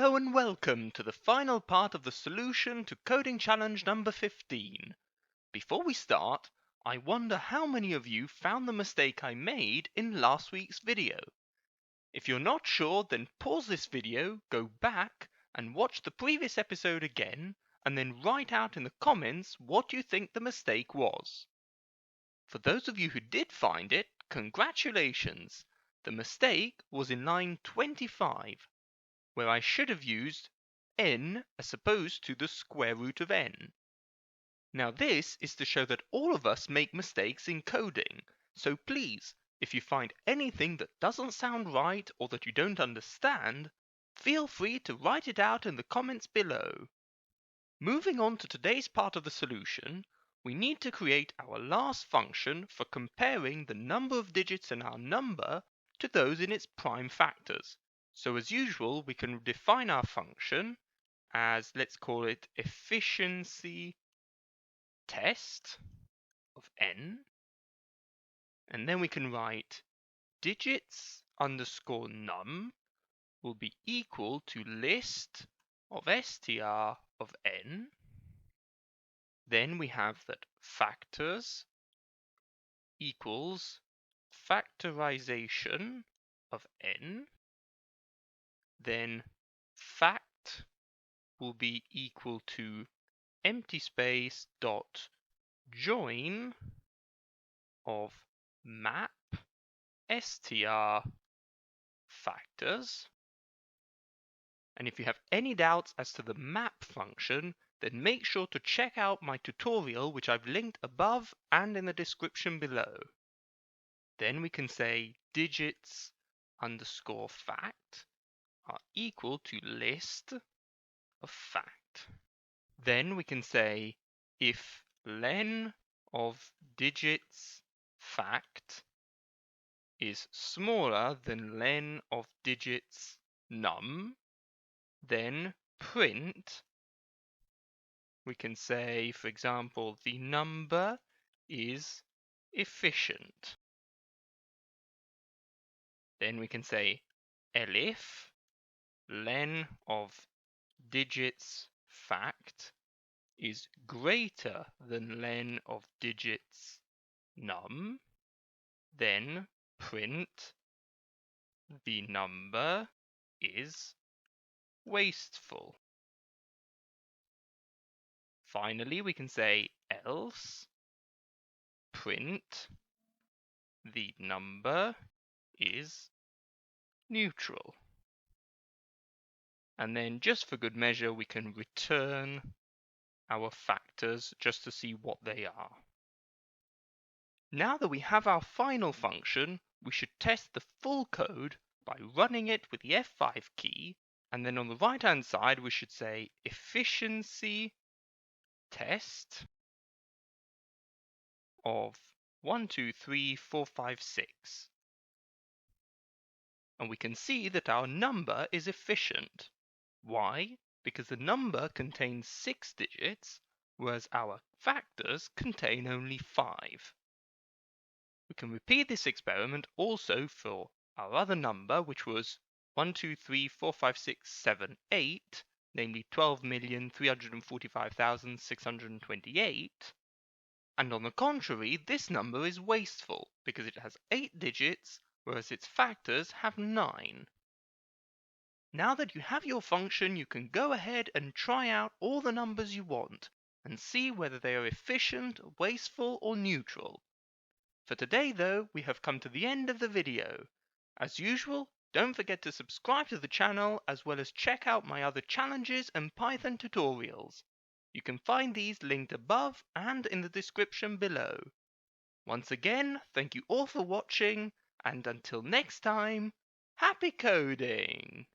Hello and welcome to the final part of the solution to coding challenge number 15. Before we start, I wonder how many of you found the mistake I made in last week's video. If you're not sure, then pause this video, go back and watch the previous episode again, and then write out in the comments what you think the mistake was. For those of you who did find it, congratulations! The mistake was in line 25. Where I should have used n as opposed to the square root of n. Now this is to show that all of us make mistakes in coding, so please, if you find anything that doesn't sound right or that you don't understand, feel free to write it out in the comments below. Moving on to today's part of the solution, we need to create our last function for comparing the number of digits in our number to those in its prime factors. So as usual, we can define our function as, let's call it efficiency test of n. And then we can write digits underscore num will be equal to list of str of n. Then we have that factors equals factorization of n. Then fact will be equal to empty space dot join of map str factors. And if you have any doubts as to the map function, then make sure to check out my tutorial, which I've linked above and in the description below. Then we can say digits underscore fact are equal to list of fact. Then we can say if len of digits fact is smaller than len of digits num, then print, we can say, for example, the number is efficient. Then we can say elif len of digits fact is greater than len of digits num, then print the number is wasteful. Finally, we can say else print the number is neutral. And then just for good measure, we can return our factors just to see what they are. Now that we have our final function, we should test the full code by running it with the F5 key, and then on the right hand side we should say efficiency test of 1, 2, 3, 4, 5, 6. And we can see that our number is efficient. Why? Because the number contains 6 digits, whereas our factors contain only 5. We can repeat this experiment also for our other number, which was 1, 2, 3, 4, 5, 6, 7, 8, namely 12,345,628. And on the contrary, this number is wasteful because it has 8 digits, whereas its factors have 9. Now that you have your function, you can go ahead and try out all the numbers you want and see whether they are efficient, wasteful, or neutral. For today though, we have come to the end of the video. As usual, don't forget to subscribe to the channel as well as check out my other challenges and Python tutorials. You can find these linked above and in the description below. Once again, thank you all for watching, and until next time, happy coding!